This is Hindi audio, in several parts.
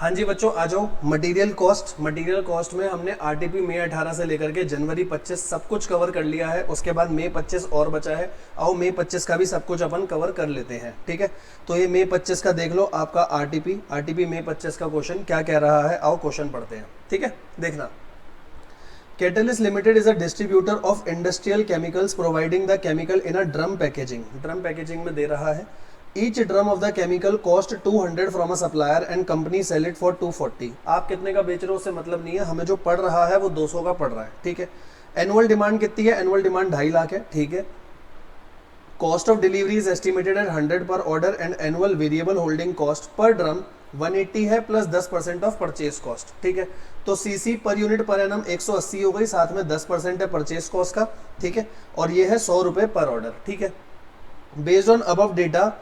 हाँ जी बच्चों, आ जाओ। मटेरियल कॉस्ट में हमने आरटीपी मई 18 से लेकर के जनवरी 25 सब कुछ कवर कर लिया है। उसके बाद मई 25 और बचा है। आओ मई 25 का भी सब कुछ अपन कवर कर लेते हैं, ठीक है। तो ये मई 25 का देख लो, आपका आरटीपी मई 25 का क्वेश्चन क्या कह रहा है। आओ क्वेश्चन पढ़ते हैं, ठीक है। देखना, Catalyst Limited is a distributor of industrial chemicals providing the chemical in a drum packaging. Drum packaging में दे रहा है। Each drum of the chemical cost 200 from a supplier and company sell it for 240. आप कितने का बेच रहे हो उससे मतलब नहीं है, हमें जो पड़ रहा है वो 200 का पड़ रहा है, ठीक है। एनुअल डिमांड कितनी है? एनुअल डिमांड 2.5 लाख है, ठीक है। Cost of delivery is estimated at 100 पर order and annual variable holding cost per drum 180 है प्लस 10% ऑफ परचेज कॉस्ट, ठीक है। तो CC per unit per annum 180 हो गई, साथ में 10% है परचेज कॉस्ट का, ठीक है। और ये है 100 रुपए पर ऑर्डर, ठीक है। Based on above data,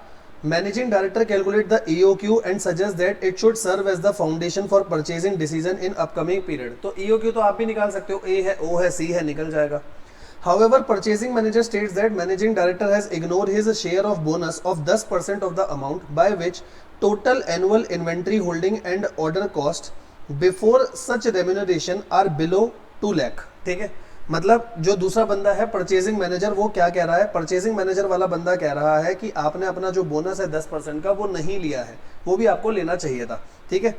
managing director calculate the EOQ and suggest that it should serve as the foundation for purchasing decision in upcoming period. तो EOQ तो आप भी निकाल सकते हो, A है, O है, C है, निकल जाएगा। However, purchasing manager states that managing director has ignored his share of bonus of 10% of the amount by which total annual inventory holding and order cost before such remuneration are below 2 lakh, ठीक है। मतलब जो दूसरा बंदा है परचेजिंग मैनेजर, वो क्या कह रहा है? परचेजिंग मैनेजर वाला बंदा कह रहा है कि आपने अपना जो बोनस है 10% का वो नहीं लिया है, वो भी आपको लेना चाहिए था, ठीक है,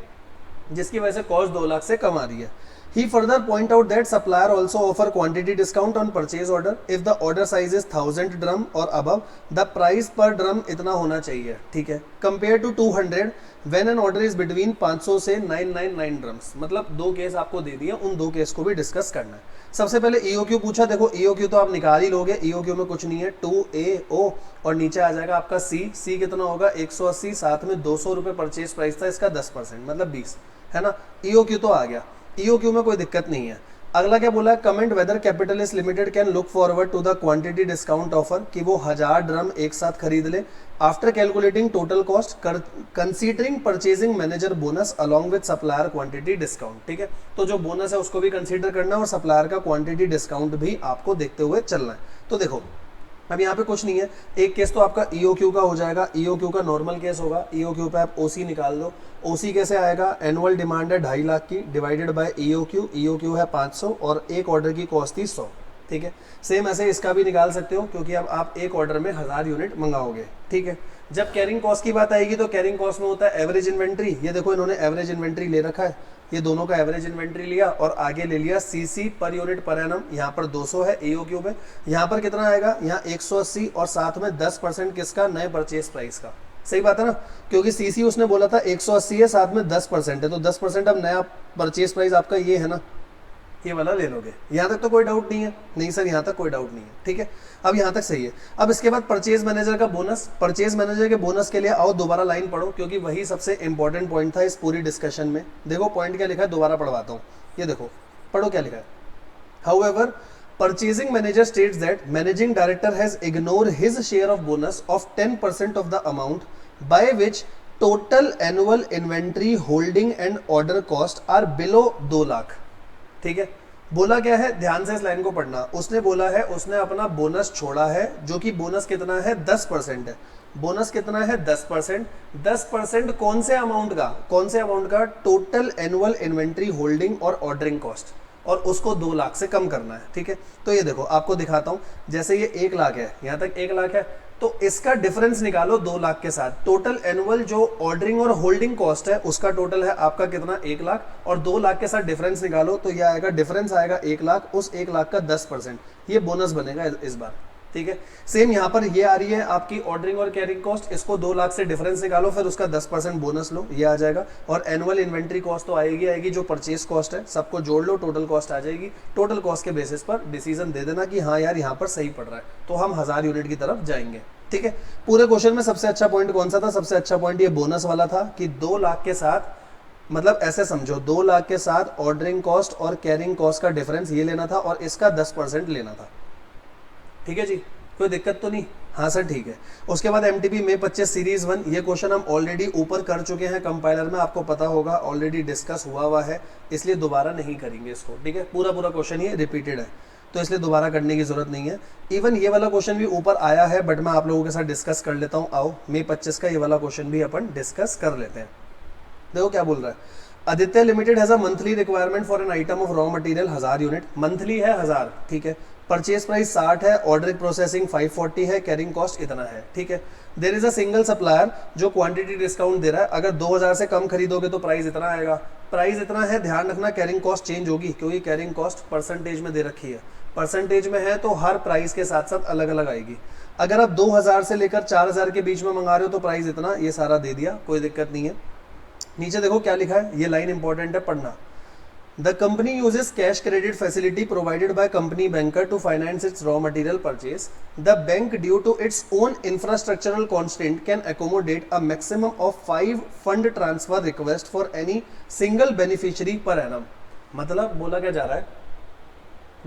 जिसकी वजह से कॉस्ट 2 लाख से कम आ रही है। He further point out that supplier also offer quantity discount on purchase order if the order size is 1000 drum or above, the price per drum इतना होना चाहिए, ठीक है। Compared to 200 when an order is between 500 से 999 ड्रम्स। मतलब दो केस आपको दे दिए, उन दो केस को भी डिस्कस करना है। सबसे पहले EOQ पूछा, देखो EOQ तो आप निकाल ही लोगे, EOQ में कुछ नहीं है, 2AO और नीचे आ जाएगा आपका C कितना होगा? 180, साथ में 200 रुपये परचेज प्राइस था, इसका 10% मतलब 20 है ना। EOQ तो आ गया, EOQ में कोई दिक्कत नहीं है। अगला क्या बोला? Comment whether capitalist limited can look forward to the quantity discount offer, कि वो 1000 ड्रम एक साथ खरीद ले after calculating total cost considering purchasing manager bonus along with supplier quantity discount, ठीक है। तो जो बोनस है उसको भी कंसीडर करना है और सप्लायर का क्वांटिटी डिस्काउंट भी आपको देखते हुए चलना है। तो देखो अब यहाँ पे कुछ नहीं है, एक केस तो आपका EOQ का हो जाएगा, EOQ का नॉर्मल केस होगा, EOQ पे आप OC निकाल दो। OC कैसे आएगा? एनुअल डिमांड है 2.5 लाख की डिवाइडेड बाय EOQ है 500 और एक ऑर्डर की कॉस्ट थी 100, ठीक है। सेम ऐसे इसका भी निकाल सकते हो क्योंकि अब आप एक ऑर्डर में 1000 यूनिट मंगाओगे, ठीक है। जब कैरिंग कॉस्ट की बात आएगी तो कैरिंग कॉस्ट में होता है एवरेज इन्वेंट्री। ये देखो इन्होंने एवरेज इन्वेंट्री ले रखा है, ये दोनों का एवरेज इन्वेंट्री लिया और आगे ले लिया CC per unit per annum. यहाँ पर 200 है EOQ में, यहाँ पर कितना आएगा? यहाँ 180 और साथ में 10% किसका? नए परचेज प्राइस का। सही बात है ना, क्योंकि CC उसने बोला था 180 है, साथ में 10% है, तो 10% अब नया परचेज प्राइस आपका ये है ना, ये वाला ले लोगे। यहाँ तक तो कोई डाउट नहीं है? नहीं सर, यहाँ तक कोई डाउट नहीं है, ठीक है। अब यहाँ तक सही है। अब इसके बाद परचेज मैनेजर का बोनस, परचेज मैनेजर के बोनस के लिए आओ दोबारा लाइन पढ़ो, क्योंकि वही सबसे इंपॉर्टेंट पॉइंट था इस पूरी डिस्कशन में। देखो पॉइंट क्या लिखा है, दोबारा पढ़वाता हूँ, ये देखो पढ़ो क्या लिखा है। However purchasing manager states that managing director has ignored his share of bonus of 10% of the amount by which total annual inventory holding and order cost are below 2 lakh, ठीक है। बोला क्या है? ध्यान से इस लाइन को पढ़ना। उसने बोला है उसने अपना बोनस छोड़ा है, जो कि बोनस कितना है? 10% है। बोनस कितना है? 10%। 10% कौन से अमाउंट का? कौन से अमाउंट का? टोटल एनुअल इन्वेंट्री होल्डिंग और ऑर्डरिंग कॉस्ट, और उसको 2 लाख से कम करना है, ठीक है। तो ये देखो आपको दिखाता हूं, जैसे ये 1 लाख है, यहां तक 1 लाख है, तो इसका डिफरेंस निकालो 2 लाख के साथ। टोटल एनुअल जो ऑर्डरिंग और होल्डिंग कॉस्ट है उसका टोटल है आपका कितना? 1 लाख, और 2 लाख के साथ डिफरेंस निकालो तो ये आएगा, डिफरेंस आएगा 1 लाख, उस 1 लाख का 10%, ये बोनस बनेगा इस बार, ठीक है। सेम यहाँ पर ये आ रही है आपकी ऑर्डरिंग और कैरिंग कॉस्ट, इसको 2 लाख से डिफरेंस निकालो, फिर उसका 10% बोनस लो, ये आ जाएगा। और एनुअल इन्वेंट्री कॉस्ट तो आएगी जो परचेज कॉस्ट है, सबको जोड़ लो, टोटल कॉस्ट आ जाएगी। टोटल कॉस्ट के बेसिस पर डिसीजन दे देना कि हाँ यार यहाँ पर सही पड़ रहा है, तो हम 1000 यूनिट की तरफ जाएंगे, ठीक है। पूरे क्वेश्चन में सबसे अच्छा पॉइंट कौन सा था? सबसे अच्छा पॉइंट ये बोनस वाला था कि 2 लाख के साथ, मतलब ऐसे समझो 2 लाख के साथ ऑर्डरिंग कॉस्ट और कैरिंग कॉस्ट का डिफरेंस ये लेना था और इसका 10% लेना था, ठीक है जी। कोई दिक्कत तो नहीं? हाँ सर ठीक है। उसके बाद MTP मई 25 सीरीज 1, ये क्वेश्चन हम ऑलरेडी ऊपर कर चुके हैं कंपाइलर में, आपको पता होगा, ऑलरेडी डिस्कस हुआ है, इसलिए दोबारा नहीं करेंगे इसको, ठीक है। पूरा क्वेश्चन ये रिपीटेड है, तो इसलिए दोबारा करने की जरूरत नहीं है। इवन ये वाला क्वेश्चन भी ऊपर आया है, बट मैं आप लोगों के साथ डिस्कस कर लेता हूँ। आओ मई 25 का ये वाला क्वेश्चन भी अपन डिस्कस कर लेते हैं। देखो क्या बोल रहा है, Aditya limited has a monthly requirement for an item of raw material 1000 unit, monthly है 1000, ठीक है, परचेज प्राइस 60 है, ऑर्डर प्रोसेसिंग 540 है, कैरिंग कॉस्ट इतना है, ठीक है। There is a single supplier जो क्वांटिटी डिस्काउंट दे रहा है, अगर 2000 से कम खरीदोगे तो प्राइस इतना आएगा, प्राइस इतना है, ध्यान रखना कैरिंग कॉस्ट चेंज होगी क्योंकि कैरिंग कॉस्ट परसेंटेज में दे रखी है, परसेंटेज में है तो हर प्राइस के साथ साथ अलग अलग आएगी। अगर आप 2000 से लेकर 4000 के बीच में मंगा रहे हो तो प्राइस इतना, ये सारा दे दिया, कोई दिक्कत नहीं है। नीचे देखो क्या लिखा है, ये लाइन इंपॉर्टेंट है, पढ़ना। The company uses cash credit facility provided by company banker to finance its raw material purchase. The bank due to its own infrastructural constant can accommodate a maximum of 5 fund transfer request for any single beneficiary per annum. मतलब बोला क्या जा रहा है,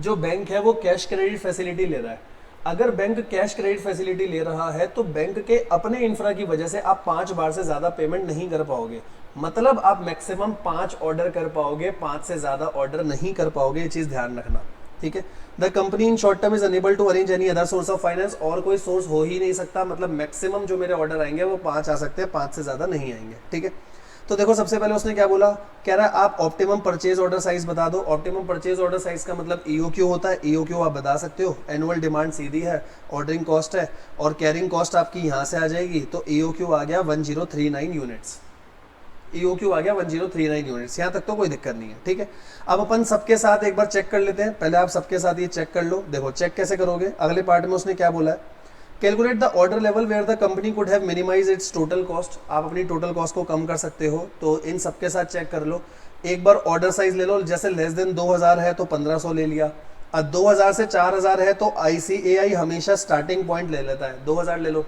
जो बैंक है वो कैश क्रेडिट फैसिलिटी ले रहा है, अगर बैंक कैश क्रेडिट फैसिलिटी ले रहा है तो बैंक के अपने इंफ्रा की वजह से आप 5 बार से ज्यादा पेमेंट नहीं कर पाओगे, मतलब आप मैक्सिमम 5 ऑर्डर कर पाओगे, 5 से ज्यादा ऑर्डर नहीं कर पाओगे, ये चीज ध्यान रखना, ठीक है। The company in short term is unable to arrange any other source of finance, और कोई सोर्स हो ही नहीं सकता, मतलब मैक्सिमम जो मेरे ऑर्डर आएंगे वो 5 आ सकते हैं, 5 से ज्यादा नहीं आएंगे, ठीक है। तो देखो सबसे पहले उसने क्या बोला, कह रहा है आप ऑप्टिमम परचेज ऑर्डर साइज बता दो। ऑप्टिमम परचेज ऑर्डर साइज का मतलब ईओक्यू होता है, ईओक्यू आप बता सकते हो, एनुअल डिमांड सीधी है, ऑर्डरिंग कॉस्ट है और कैरिंग कॉस्ट आपकी यहाँ से आ जाएगी, तो ईओक्यू आ गया 1039 यूनिट्स, ईओक्यू आ गया 1039 यूनिट्स, यहाँ तक तो कोई दिक्कत नहीं है, ठीक है। अब अपन सबके साथ एक बार चेक कर लेते हैं, पहले आप सबके साथ ये चेक कर लो। देखो चेक कैसे करोगे, अगले पार्ट में उसने क्या बोला है, calculate the order level where the company could have minimize its total cost, आप अपनी टोटल कॉस्ट को कम कर सकते हो, तो इन सबके साथ चेक कर लो। एक बार ऑर्डर साइज ले लो, जैसे लेस देन 2000 है तो 1500 ले लिया, अब 2000 से 4000 है तो ICAI हमेशा स्टार्टिंग पॉइंट ले लेता है, 2000 ले लो,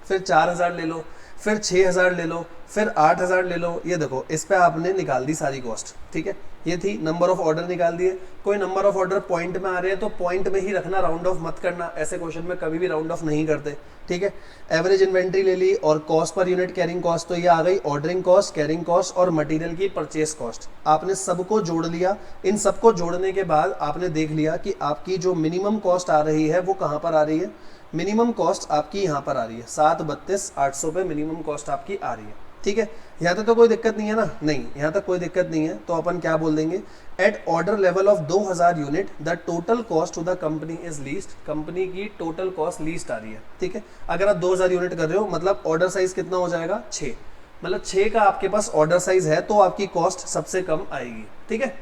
फिर 4000 ले लो, फिर 6000 ले लो, फिर 8000 ले लो, ये देखो इस पे आपने निकाल दी सारी कॉस्ट, ठीक है। ये थी नंबर ऑफ ऑर्डर निकाल दिए। कोई नंबर ऑफ ऑर्डर पॉइंट में आ रहे हैं तो पॉइंट में ही रखना, राउंड ऑफ मत करना, ऐसे क्वेश्चन में कभी भी राउंड ऑफ नहीं करते, ठीक है। एवरेज इन्वेंट्री ले ली और cost per unit carrying cost, तो ये आ गई ऑर्डरिंग कॉस्ट, कैरिंग कॉस्ट और मटेरियल की परचेस कॉस्ट, आपने सबको जोड़ लिया। इन सबको जोड़ने के बाद आपने देख लिया कि आपकी जो मिनिमम कॉस्ट आ रही है वो कहाँ पर आ रही है, मिनिमम कॉस्ट आपकी यहाँ पर आ रही है 732,800 पे मिनिमम कॉस्ट आपकी आ रही है, ठीक है। यहाँ तक तो कोई दिक्कत नहीं है ना, नहीं यहाँ तक कोई दिक्कत नहीं है, तो अपन क्या बोल देंगे, at order level of 2000 unit the total cost to the company is least, कंपनी की टोटल कॉस्ट लीस्ट आ रही है, ठीक है। अगर आप 2000 यूनिट कर रहे हो मतलब ऑर्डर साइज कितना हो जाएगा, 6, मतलब 6 का आपके पास ऑर्डर साइज है तो आपकी कॉस्ट सबसे कम आएगी, ठीक है।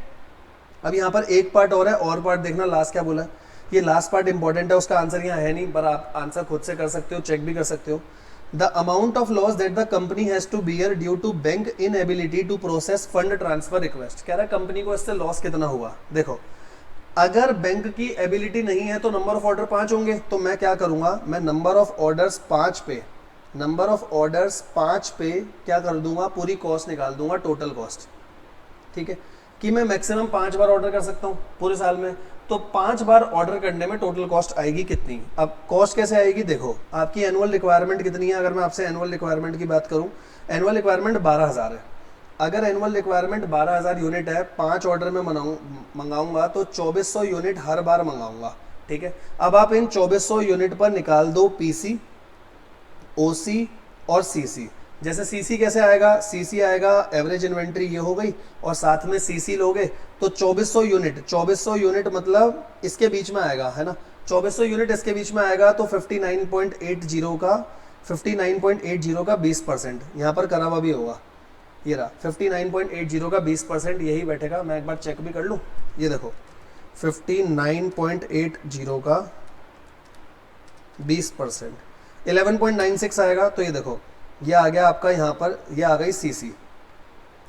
अब यहाँ पर एक पार्ट और है, और पार्ट देखना लास्ट क्या बोला है, ये लास्ट पार्ट इंपॉर्टेंट है, उसका आंसर यहाँ है नहीं पर आप आंसर खुद से कर सकते हो, चेक भी कर सकते हो। The amount of loss that the company has to bear due to bank inability to process fund transfer request, कह रहा है कंपनी को इससे लॉस कितना हुआ। देखो अगर बैंक की एबिलिटी नहीं है तो नंबर ऑफ ऑर्डर 5 होंगे, तो मैं क्या करूंगा, मैं नंबर ऑफ ऑर्डर्स 5 पे, नंबर ऑफ ऑर्डर्स 5 पे क्या कर दूंगा, पूरी कॉस्ट निकाल दूंगा, टोटल कॉस्ट, ठीक है, कि मैं मैक्सिमम 5 बार ऑर्डर कर सकता हूँ पूरे साल में, तो 5 बार ऑर्डर करने में टोटल कॉस्ट आएगी कितनी। अब कॉस्ट कैसे आएगी, देखो आपकी एनुअल रिक्वायरमेंट कितनी है, अगर मैं आपसे एनुअल रिक्वायरमेंट की बात करूं, एनुअल रिक्वायरमेंट 12000 है, अगर एनुअल रिक्वायरमेंट 12000 यूनिट है, 5 ऑर्डर में मंगाऊंगा तो 2400 यूनिट हर बार मंगाऊंगा, ठीक है। अब आप इन 2400 यूनिट पर निकाल दो PC, OC और CC। जैसे CC कैसे आएगा, CC आएगा एवरेज इन्वेंट्री ये हो गई और साथ में CC लोगे तो 2400 यूनिट, 2400 यूनिट मतलब इसके बीच में आएगा, है ना, 2400 यूनिट इसके बीच में आएगा, तो 59.80 का 59.80 का 20% यहाँ पर करा हुआ भी होगा, ये रहा 59.80 का 20%, यही बैठेगा। मैं एक बार चेक भी कर लूँ, ये देखो 59.80 का 20% 11.96 आएगा, तो ये देखो ये आ गया आपका यहाँ पर, ये आ गई CC,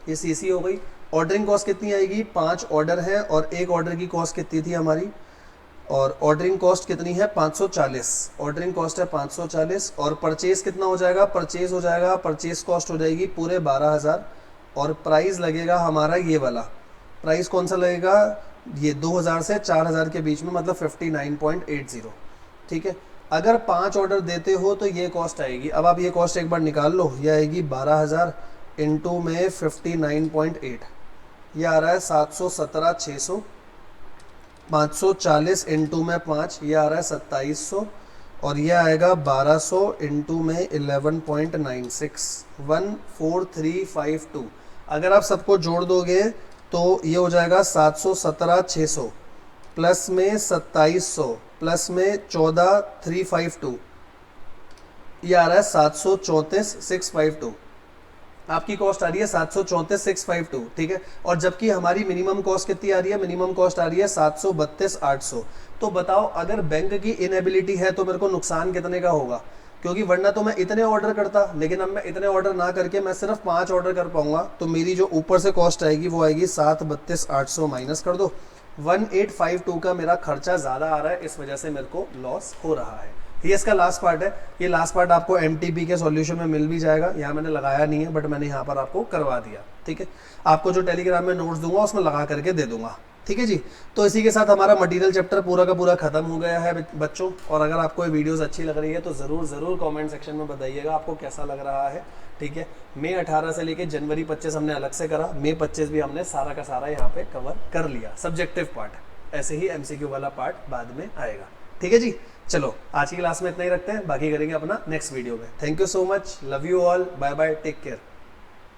ये CC हो गई। ऑर्डरिंग कॉस्ट कितनी आएगी, 5 ऑर्डर है और एक ऑर्डर की कॉस्ट कितनी थी हमारी, और ऑर्डरिंग कॉस्ट कितनी है 540, ऑर्डरिंग कॉस्ट है 540, और परचेज कितना हो जाएगा, परचेज हो जाएगा, परचेज कॉस्ट हो जाएगी पूरे 12000, और प्राइस लगेगा हमारा ये वाला, प्राइस कौन सा लगेगा, ये 2000 से 4000 के बीच में, मतलब 59.80, ठीक है। अगर 5 ऑर्डर देते हो तो ये कॉस्ट आएगी, अब आप ये कॉस्ट एक बार निकाल लो, ये आएगी 12000 इंटू में 59.8, ये आ रहा है 717,600, 540 इंटू में 5, ये आ रहा है 2700, और ये आएगा 1200 इंटू में 11.96, 14352। अगर आप सबको जोड़ दोगे तो ये हो जाएगा 717,600 प्लस में 2700 प्लस में 14,352, ये आ रहा है 734,652। आपकी कॉस्ट आ रही है 734,652, ठीक है। और जबकि हमारी मिनिमम कॉस्ट कितनी आ रही है, मिनिमम कॉस्ट आ रही है 732,800। तो बताओ अगर बैंक की इनएबिलिटी है तो मेरे को नुकसान कितने का होगा, क्योंकि वरना तो मैं इतने ऑर्डर करता, लेकिन अब मैं इतने ऑर्डर ना करके मैं सिर्फ 5 ऑर्डर कर पाऊंगा। तो मेरी जो ऊपर से कॉस्ट आएगी वो आएगी 732,800 माइनस कर दो, 1852 का मेरा खर्चा ज़्यादा आ रहा है, इस वजह से मेरे को लॉस हो रहा है। ये इसका लास्ट पार्ट है। ये लास्ट पार्ट आपको एमटीपी के सॉल्यूशन में मिल भी जाएगा, यहाँ मैंने लगाया नहीं है बट मैंने यहाँ पर आपको करवा दिया, ठीक है। आपको जो टेलीग्राम में नोट्स दूंगा उसमें लगा करके दे दूंगा, ठीक है जी। तो इसी के साथ हमारा मटेरियल चैप्टर पूरा का पूरा खत्म हो गया है बच्चों। और अगर आपको ये वीडियोस अच्छी लग रही है तो ज़रूर कमेंट सेक्शन में बताइएगा आपको कैसा लग रहा है, ठीक है। मई 18 से लेके जनवरी 25 हमने अलग से करा, मई 25 भी हमने सारा का सारा यहाँ पे कवर कर लिया, सब्जेक्टिव पार्ट। ऐसे ही एमसीक्यू वाला पार्ट बाद में आएगा, ठीक है जी। चलो आज की क्लास में इतना ही रखते हैं, बाकी करेंगे अपना नेक्स्ट वीडियो में। Thank you so much, love you all, bye bye, take care.